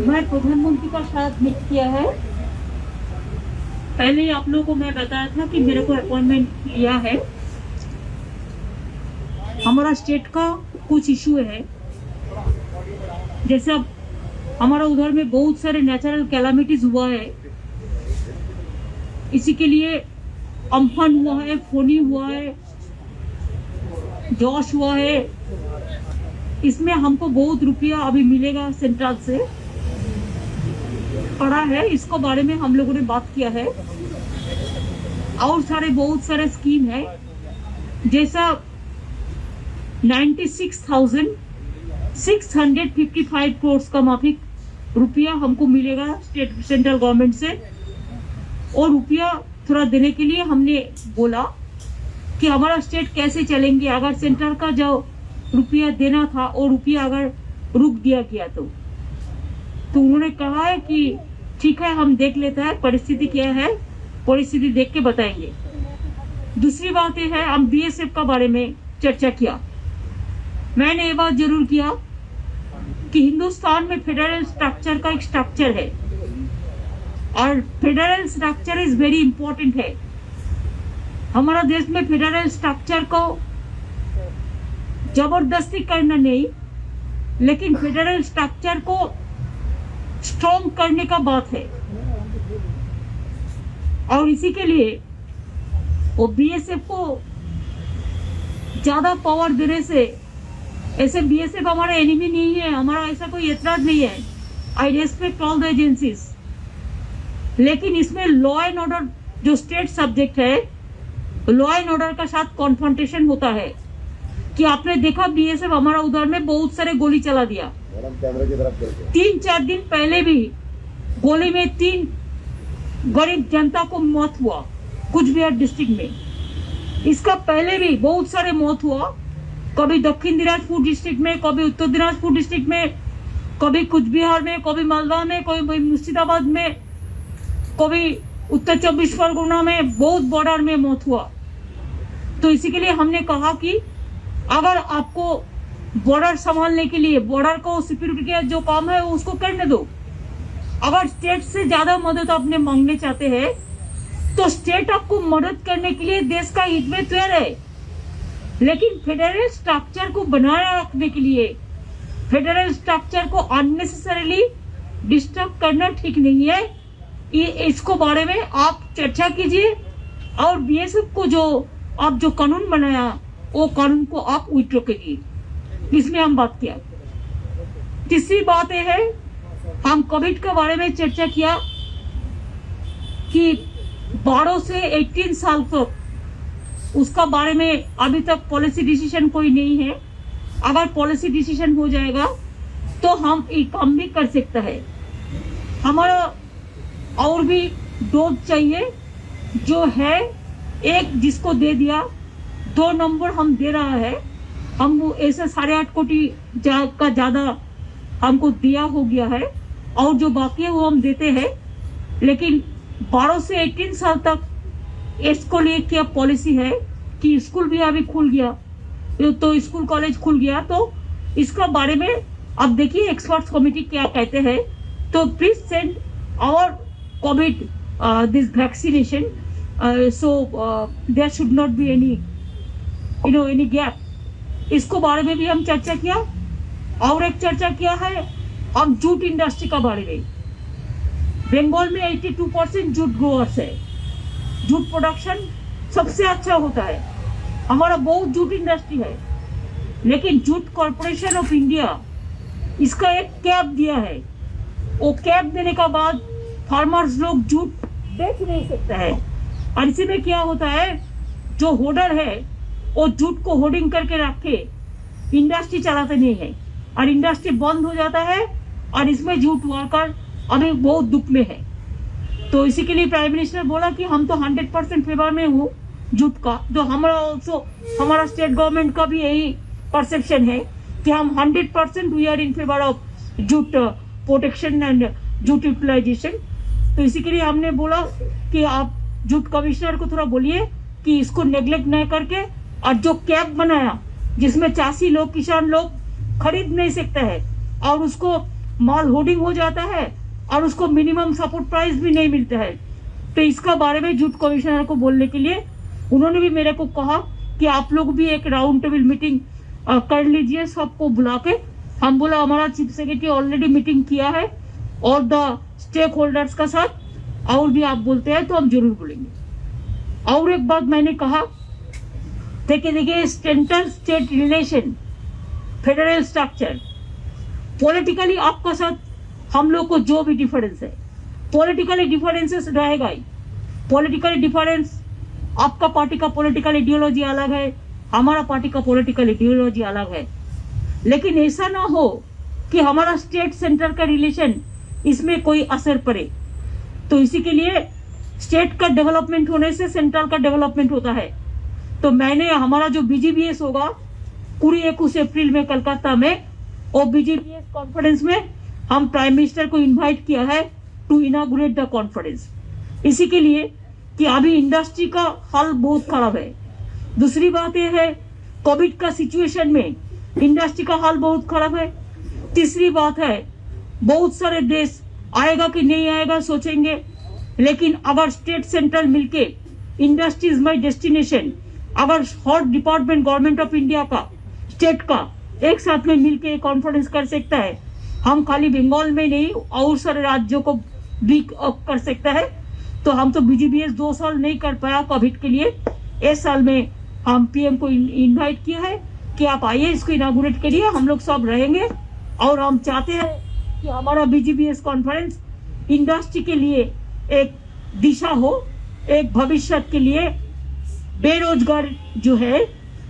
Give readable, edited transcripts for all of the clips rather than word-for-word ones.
मैं प्रधानमंत्री का साथ मीट किया है। पहले ही आप लोगों को मैं बताया था कि मेरे को अपॉइंटमेंट लिया है। हमारा स्टेट का कुछ इशू है, जैसे अब हमारा उधर में बहुत सारे नेचुरल कैलामिटीज हुआ है। इसी के लिए अम्फान हुआ है, फोनी हुआ है, जॉश हुआ है। इसमें हमको बहुत रुपया अभी मिलेगा सेंट्रल से पड़ा है। इसको बारे में हम लोगों ने बात किया है। और बहुत सारे स्कीम है, जैसा 96,655 करोड़ का माफिक रुपया हमको मिलेगा स्टेट सेंट्रल गवर्नमेंट से। और रुपया थोड़ा देने के लिए हमने बोला कि हमारा स्टेट कैसे चलेंगे अगर सेंट्रल का जो रुपया देना था और रुपया अगर रुक दिया गया तो उन्होंने कहा है कि ठीक है, हम देख लेते हैं परिस्थिति क्या है, परिस्थिति देख के बताएंगे। दूसरी बात यह है, हम बीएसएफ का बारे में चर्चा किया। मैंने ये बात जरूर किया कि हिंदुस्तान में फेडरल स्ट्रक्चर का एक स्ट्रक्चर है और federal structure is very important है। हमारा देश में फेडरल स्ट्रक्चर को जबरदस्ती करना नहीं, लेकिन फेडरल स्ट्रक्चर को स्ट्रॉन्ग करने का बात है। और इसी के लिए वो बीएसएफ को ज्यादा पावर देने से, ऐसे बीएसएफ हमारा एनिमी नहीं है, हमारा ऐसा कोई एतराज नहीं है। आई रेस्पेक्ट ऑल द एजेंसीज, लेकिन इसमें लॉ एंड ऑर्डर जो स्टेट सब्जेक्ट है, लॉ एंड ऑर्डर का साथ कॉन्फ्रंटेशन होता है। कि आपने देखा बीएसएफ हमारा उधर में बहुत सारे गोली चला दिया। 3-4 दिन पहले भी गोली में 3 गरीब जनता को मौत हुआ कुछ बिहार डिस्ट्रिक्ट में। इसका पहले भी बहुत सारे मौत हुआ, कभी दक्षिण दिनाजपुर डिस्ट्रिक्ट में, कभी उत्तर दिनाजपुर डिस्ट्रिक्ट में, कभी कुछ बिहार में, कभी मालदा में, कभी मुर्शिदाबाद में, कभी उत्तर 24 परगना में, बहुत बॉर्डर में मौत हुआ। तो इसी के लिए हमने कहा कि अगर आपको बॉर्डर संभालने के लिए, बॉर्डर को सिक्योरिटी का जो काम है उसको करने दो। अगर स्टेट से ज्यादा मदद आपने मांगने चाहते हैं तो स्टेट आपको मदद करने के लिए देश का हित में तैयार है, लेकिन फेडरल स्ट्रक्चर को बनाए रखने के लिए फेडरल स्ट्रक्चर को अननेसेसरीली डिस्टर्ब करना ठीक नहीं है। इसको बारे में आप चर्चा कीजिए और बीएसएफ को जो आप जो कानून बनाया वो कानून को आप विड्रॉ कीजिए। इसमें हम बात किया। तीसरी बात यह है, हम कोविड के बारे में चर्चा किया कि 12 से 18 साल तक उसका बारे में अभी तक पॉलिसी डिसीजन कोई नहीं है। अगर पॉलिसी डिसीजन हो जाएगा तो हम ये काम भी कर सकते हैं। हमारा और भी डोज चाहिए जो है, एक जिसको दे दिया, 2 नंबर हम दे रहा है। हम ऐसे 8.5 कोटी का ज्यादा हमको दिया हो गया है और जो बाकी है वो हम देते हैं। लेकिन 12 से 18 साल तक इसको लिए क्या पॉलिसी है कि स्कूल भी अभी खुल गया, तो स्कूल कॉलेज खुल गया, तो इसका बारे में अब देखिए एक्सपर्ट्स कमेटी क्या कहते हैं। तो please send our COVID this vaccination, so there should not be any any gap. इसको बारे में भी हम चर्चा किया। और एक चर्चा किया है हम जूट इंडस्ट्री का बारे में। बंगाल में 82% जूट ग्रोअर्स है। जूट प्रोडक्शन सबसे अच्छा होता है, हमारा बहुत जूट इंडस्ट्री है। लेकिन जूट कॉर्पोरेशन ऑफ इंडिया इसका एक कैप दिया है। वो कैप देने का बाद फार्मर्स लोग जूट बेच नहीं सकते हैं। और इसी में क्या होता है, जो होल्डर है वो जूट को होल्डिंग करके रख के इंडस्ट्री चलाते नहीं है और इंडस्ट्री बंद हो जाता है और इसमें जूट वर्कर अभी बहुत दुख में है। तो इसी के लिए प्राइम मिनिस्टर बोला कि हम तो 100% फेवर में हूँ जूट का। जो हमारा स्टेट गवर्नमेंट का भी यही परसेप्शन है कि हम 100% we are in favour of jute protection and jute utilisation. तो इसी के लिए हमने बोला कि आप जूट कमिश्नर को थोड़ा बोलिए कि इसको नेग्लेक्ट न करके, और जो कैप बनाया जिसमें चासी लोग, किसान लोग खरीद नहीं सकते हैं और उसको माल होर्डिंग हो जाता है और उसको मिनिमम सपोर्ट प्राइस भी नहीं मिलता है। तो इसका बारे में जूट कमिश्नर को बोलने के लिए उन्होंने भी मेरे को कहा कि आप लोग भी एक राउंड टेबल मीटिंग कर लीजिए सबको बुला के। हम बोला हमारा चीफ सेक्रेटरी ऑलरेडी मीटिंग किया है और द स्टेक होल्डर्स का साथ, और भी आप बोलते हैं तो हम जरूर बोलेंगे। और एक बात मैंने कहा देखिए central state relation, federal structure, politically आपका साथ हम लोग को जो भी डिफरेंस है, पॉलिटिकली डिफरेंसेस रहेगा ही। पॉलिटिकली डिफरेंस, आपका पार्टी का पॉलिटिकल आइडियोलॉजी अलग है, हमारा पार्टी का पॉलिटिकल आइडियोलॉजी अलग है, लेकिन ऐसा ना हो कि हमारा स्टेट सेंटर का रिलेशन इसमें कोई असर पड़े। तो इसी के लिए स्टेट का डेवलपमेंट होने से सेंट्रल का डेवलपमेंट होता है। तो मैंने हमारा जो BGBS होगा 21 अप्रैल में कलकत्ता में, और BGBS कॉन्फ्रेंस में हम प्राइम मिनिस्टर को इनवाइट किया है टू इनागुरेट द कॉन्फ्रेंस, इसी के लिए कि अभी इंडस्ट्री का हाल बहुत खराब है। दूसरी बात यह है कोविड का सिचुएशन में इंडस्ट्री का हाल बहुत खराब है। तीसरी बात है बहुत सारे देश आएगा कि नहीं आएगा सोचेंगे, लेकिन अगर स्टेट सेंट्रल मिलके इंडस्ट्री इज माई डेस्टिनेशन, अगर हर डिपार्टमेंट गवर्नमेंट ऑफ इंडिया का स्टेट का एक साथ में मिलके कॉन्फ्रेंस कर सकता है, हम खाली बंगाल में नहीं और सारे राज्यों को भी कर सकता है। तो हम तो BGBS 2 साल नहीं कर पाया कोविड के लिए, इस साल में हम PM को इनवाइट किया है कि आप आइए इसको इनागुरेट करिए, हम लोग सब रहेंगे। और हम चाहते हैं कि हमारा BGBS कॉन्फ्रेंस इंडस्ट्री के लिए एक दिशा हो, एक भविष्य के लिए बेरोजगार जो है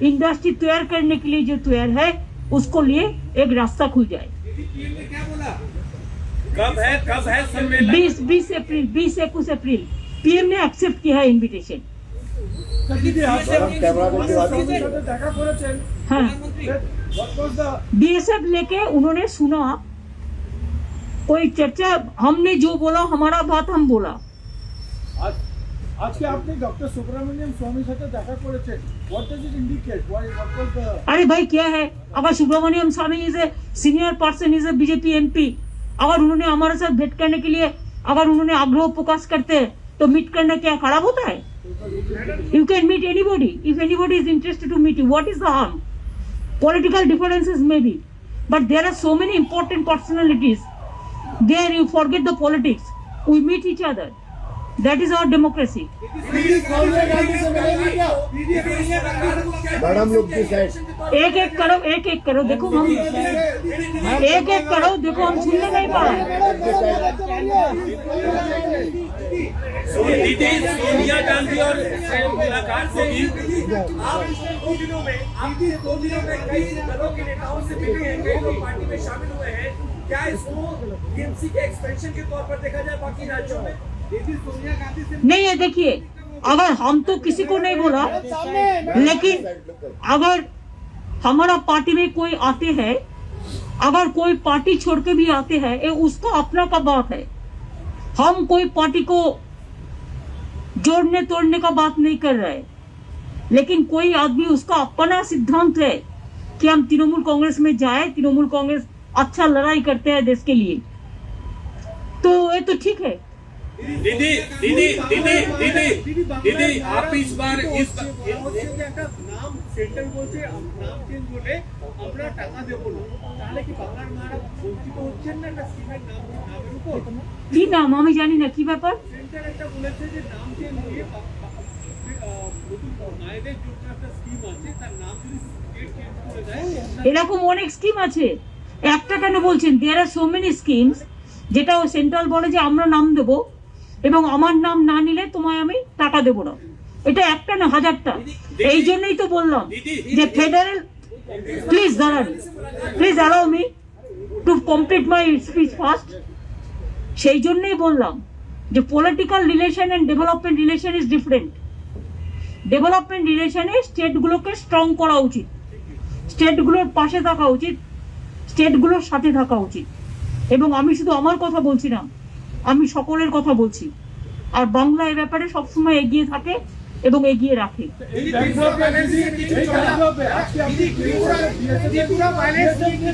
इंडस्ट्री तैयार करने के लिए जो तैयार है उसको लिए एक रास्ता खुल जाए। क्या बोला? कब है सम्मेलन? 20 अप्रैल 20-21 अप्रैल PM ने एक्सेप्ट किया है इनविटेशन। हाँ, BSF लेके उन्होंने सुना, कोई चर्चा, हमने जो बोला हमारा बात हम बोला। আজকে আপনি ডক্টর সুব্রমণিয়াম স্বামীর সাথে দেখা করেছেন, what does it indicate? What was the... अरे भाई क्या है, अगर Subramanian Swamy is a senior person, is a BJP MP, अगर उन्होंने हमारे साथ भेंट करने के लिए अगर उन्होंने आग्रह प्रकाश करते हैं तो मीट करना क्या खराब होता है? You can meet anybody if anybody is interested to meet you, what is the harm? Political differences may be, but there are so many important personalities, there you forget the politics, we meet each other, that is our democracy. Madam लोग की side एक एक करो, देखो हम एक करो, देखो हम सुनने नहीं पा रहे। दीदी सोनिया गांधी और मुलाकात होगी। आप 2 दिनों में कई दलों के नेताओं से मिले हैं, कई लोग पार्टी में शामिल हुए हैं, क्या इसको TMC के एक्सपेंशन के तौर पर देखा जाए बाकी राज्यों में? दीदी सोनिया गांधी से नहीं है, देखिए अगर हम तो किसी को नहीं बोला, लेकिन अगर हमारा पार्टी में कोई आते हैं, अगर कोई पार्टी छोड़ के भी आते हैं, ये उसका अपना का बात है। हम कोई पार्टी को जोड़ने तोड़ने का बात नहीं कर रहे, लेकिन कोई आदमी उसका अपना सिद्धांत है कि हम तृणमूल कांग्रेस में जाए, तृणमूल कांग्रेस अच्छा लड़ाई करते हैं देश के लिए, तो ये तो ठीक है। दीदी आप इस बार নাম সেন্টার বলছে নাম চেঞ্জ হলে আমরা টাকা দেব না, তাহলে কি বাংলার মারা বঞ্চিত হচ্ছেন না একটা স্কিমের নামের উপর? কি নাম আমি জানি না, কি ব্যাপার? সেন্টার একটা বলেছে যে নাম চেঞ্জ হয়ে নতুন মায়েদের জন্য একটা স্কিম আছে, তার নাম যদি স্টেট চেঞ্জ করে দেয়। এরকম অনেক স্কিম আছে, একটা কেন বলছেন? দেয়ার আর সো মেনি স্কিমস, যেটা ও সেন্ট্রাল বলে যে আমরা নাম দেব এবং আমার নাম না নিলে তোমায় আমি টাকা দেবো না, এটা একটা না হাজারটা। এই জন্যই তো বললাম যে ফেডারেল, প্লিজ দাঁড়ান, please allow me to complete my speech first. সেই জন্যই বললাম যে political relation and development relation is different. Development রিলেশনে স্টেটগুলোকে স্ট্রং করা উচিত, স্টেটগুলোর পাশে থাকা উচিত, স্টেটগুলোর সাথে থাকা উচিত। এবং আমি শুধু আমার কথা বলছি না, আমি সকলের কথা বলছি। আর বাংলা এ ব্যাপারে সবসময় এগিয়ে থাকে এবং এগিয়ে রাখে। এই ত্রিপুরা ভায়োলেন্স নিয়ে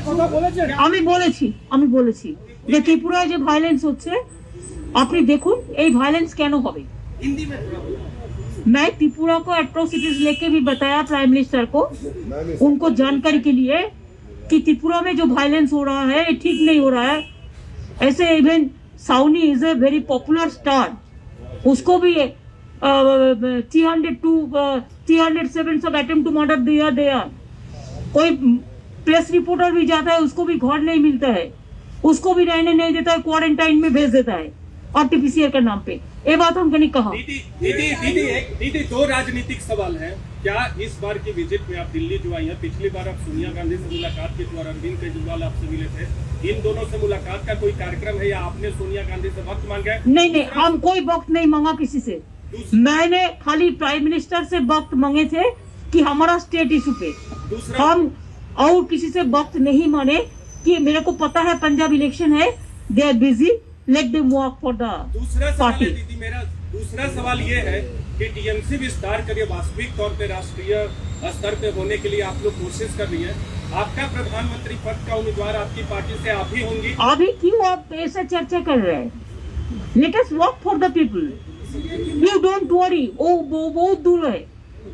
কথা বলেছেন? আমি বলেছি যে ত্রিপুরায় যে ভায়োলেন্স হচ্ছে আপনি দেখুন এই ভায়োলেंस কেন হবে। मैं त्रिपुरा को एट्रोसिटीज लेके भी बताया प्राइम मिनिस्टर को, उनको जानकारी के लिए कि त्रिपुरा में जो वायलेंस हो रहा है ये ठीक नहीं हो रहा है। ऐसे इवन साउनी is a very popular star, उसको भी 307 सब अटेम्प्ट टू मर्डर दिया। कोई प्रेस रिपोर्टर भी जाता है उसको भी घर नहीं मिलता है, उसको भी रहने नहीं देता है, क्वारंटाइन में भेज देता है आरटीपीसीआर के नाम पे। ये बात हमको नहीं कहा। दीदी दो राजनीतिक सवाल है। क्या इस बार की विजिट में आप दिल्ली जो आई हैं, पिछली बार आप सोनिया गांधी से मुलाकात की थी और अरविंद केजरीवाल आपसे मिले थे, इन दोनों से मुलाकात का कोई कार्यक्रम है या आपने सोनिया गांधी से वक्त मांगा है? नहीं, हम कोई वक्त नहीं मांगा किसी से। मैंने खाली प्राइम मिनिस्टर से वक्त मांगे थे कि हमारा स्टेट इशू पे, हम और किसी से वक्त नहीं माने कि मेरे को पता है पंजाब इलेक्शन है, they are busy, let them work for the party. दीदी मेरा दूसरा सवाल ये है कि टीएमसी विस्तार करिए, वास्तविक तौर पे राष्ट्रीय स्तर पे होने के लिए आप लोग कोशिश कर रही है। आपका प्रधानमंत्री पद का उम्मीदवार आपकी पार्टी से आप ही होंगी? अभी क्यों आप ऐसा चर्चा कर रहे हैं? Let us work for the people, you don't worry. वो बहुत दूर है,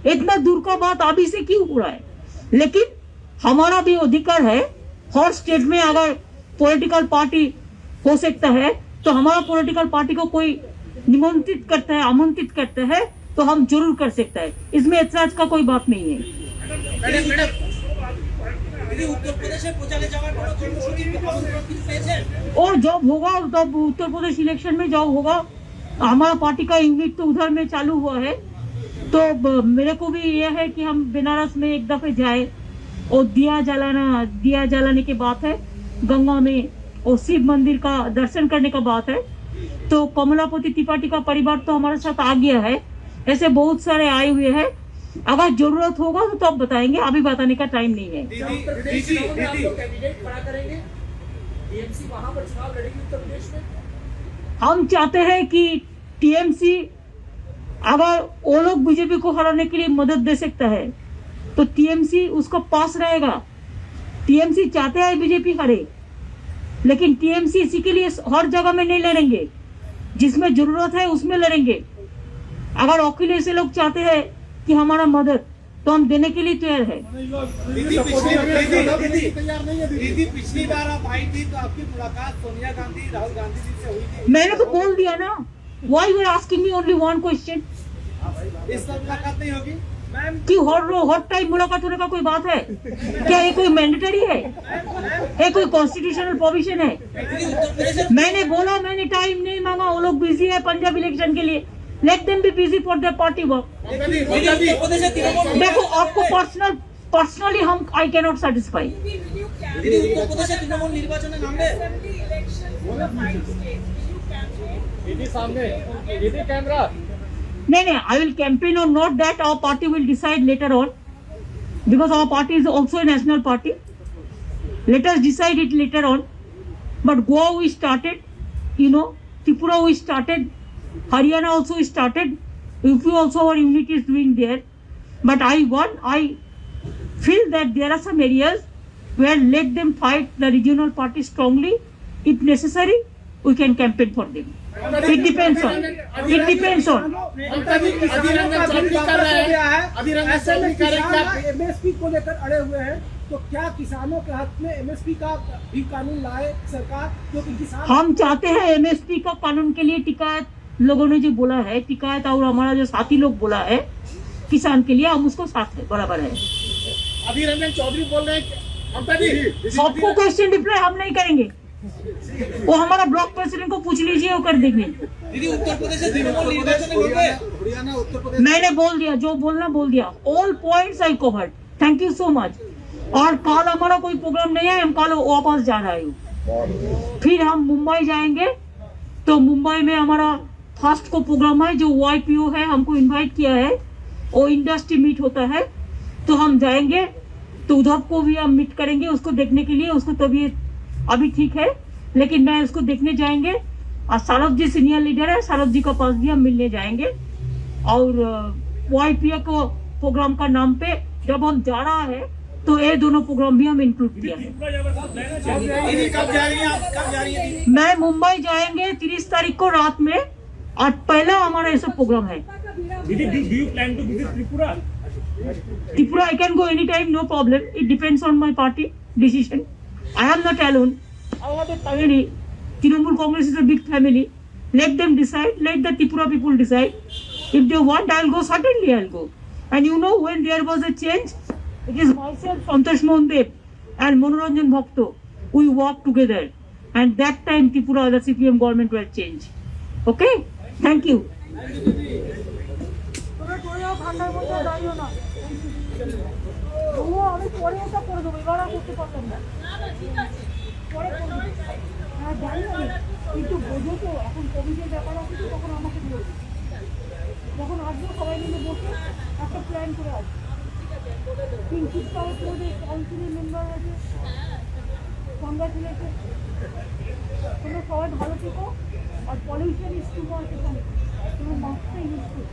इतना दूर का बात अभी से क्यों हो रहा है? लेकिन हमारा भी अधिकार है, हर स्टेट में अगर पॉलिटिकल पार्टी हो सकता है तो हमारा पॉलिटिकल पार्टी को कोई निमंत्रित करता है, आमंत्रित करता है तो हम जरूर कर सकता है, इसमें ऐतराज का कोई बात नहीं है। और जब होगा तब उत्तर प्रदेश इलेक्शन में जब होगा, हमारा पार्टी का यूनिट तो उधर में चालू हुआ है, तो मेरे को भी यह है कि हम बनारस में एक दफे जाए और दिया जलाने की बात है, गंगा में और शिव मंदिर का दर्शन करने का बात है। तो कमलापति त्रिपाठी का परिवार तो हमारे साथ आ गया है, ऐसे बहुत सारे आए हुए हैं, अगर जरूरत होगा तो तब बताएंगे, अभी बताने का टाइम नहीं है। हम चाहते हैं कि टीएमसी अगर वो लोग बीजेपी को हराने के लिए मदद दे सकता है तो टीएमसी उसका पास रहेगा। टीएमसी चाहते हैं बीजेपी हारे, लेकिन टीएमसी इसी के लिए हर जगह में नहीं लड़ेंगे, जिसमें जरूरत है उसमें लड़ेंगे। अगर अखिलेश लोग चाहते हैं कि हमारा मदद, तो हम देने के लिए तैयार है। दीदी पिछली बार आप आई थी तो आपकी मुलाकात सोनिया गांधी राहुल गांधी जी से हुई थी। मैंने तो बोल दिया ना, why you are asking me only one question? इस बार मुलाकात नहीं होगी मैम? कि हर टाइम मुलाकात होने का कोई बात है क्या? ये कोई मैंडेटरी है? ये कोई कॉन्स्टिट्यूशनल प्रोविजन है? मैंने बोला, मैंने टाइम नहीं मांगा, वो लोग बिजी है पंजाब इलेक्शन के लिए, let them be busy for their party work. देखो आपको पर्सनली हम आई कैन नॉट सेटिस्फाई। नहीं, I will campaign or not, that our party will decide later on, because our party is also a national party. Let us decide it later on. But Goa we started, Tripura we started, Haryana also we started, UP also our unit is doing there. But I feel that there are some areas where let them fight the regional party strongly. If necessary, we can campaign for them. It depends on. MSP को लेकर अड़े हुए हैं, तो क्या किसानों के हक में एमएसपी का भी कानून लाए सरकार, क्योंकि किसान हम चाहते हैं एमएसपी का कानून के लिए टिकायत लोगों ने जो बोला है, टिकायत और हमारा जो साथी लोग बोला है किसान के लिए, हम उसको साथ है, बराबर है। अधीर रंजन चौधरी बोल रहे हैं सबको क्वेश्चन रिप्लाई हम नहीं करेंगे, वो हमारा ब्लॉक प्रेसिडेंट को पूछ लीजिए, वो कर देंगे। मैंने बोल दिया, जो बोलना बोल दिया, all points I covered, thank you so much. और कल हमारा कोई प्रोग्राम नहीं है, हम कल वापस जा रहे हैं, फिर हम मुंबई जाएंगे। तो मुंबई में हमारा फर्स्ट को प्रोग्राम है, जो YPO है हमको इनवाइट किया है, वो इंडस्ट्री मीट होता है, तो हम जाएंगे, तो उधर को भी हम मीट करेंगे उसको देखने के लिए। उसको तबीयत अभी ठीक है, लेकिन मैं उसको देखने जाएंगे। और सारद जी सीनियर लीडर है, सारद जी का पास भी हम मिलने जाएंगे। और YPA को प्रोग्राम का नाम पे जब हम जा रहा है तो ये दोनों प्रोग्राम भी हम इंक्लूड किया है। दीदी कब जा रही हैं आप, कब जा रही हैं दीदी? मैं मुंबई जाएंगे 30 तारीख को रात में, और पहला हमारा ऐसा प्रोग्राम है। Didi, do you plan to visit Tripura? Tripura, I can go anytime, no problem. It depends on my party decision. I am not alone. I have a family. Trinamool Congress is a big family. Let them decide. Let the Tripura people decide. If they want, I'll go. Certainly, I'll go. And you know, when there was a change, it is myself, Santosh Mohan Deb, and Manoranjan Bhakto. We worked together. And that time, Tripura, the CPM government will change. Okay? Thank you. ঠান্ডার মধ্যে দাঁড়িও না, আমি পরে ওটা করে দেবো, এবার আর করতে পারলাম না, পরে করবো। হ্যাঁ জানি আমি, কিন্তু বোঝো তো এখন কোভিডের ব্যাপার আছে তো, তখন আমাকে বলবে, যখন আসবো সবাই মিলে বসে একটা প্ল্যান করে আসবো। কিঞ্চিত করে কাউন্সিলের মেম্বার আছে, কংগ্রাচুলেশন, তোমরা সবাই ভালো থেকো। আর পলিউশন ইজ টু মাচ, তোমরা মাস্কটা ইউজ করো।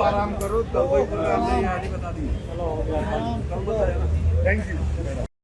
आराम करो, तब कोई प्रोग्राम नहीं, आज ही बता दी। Thank you.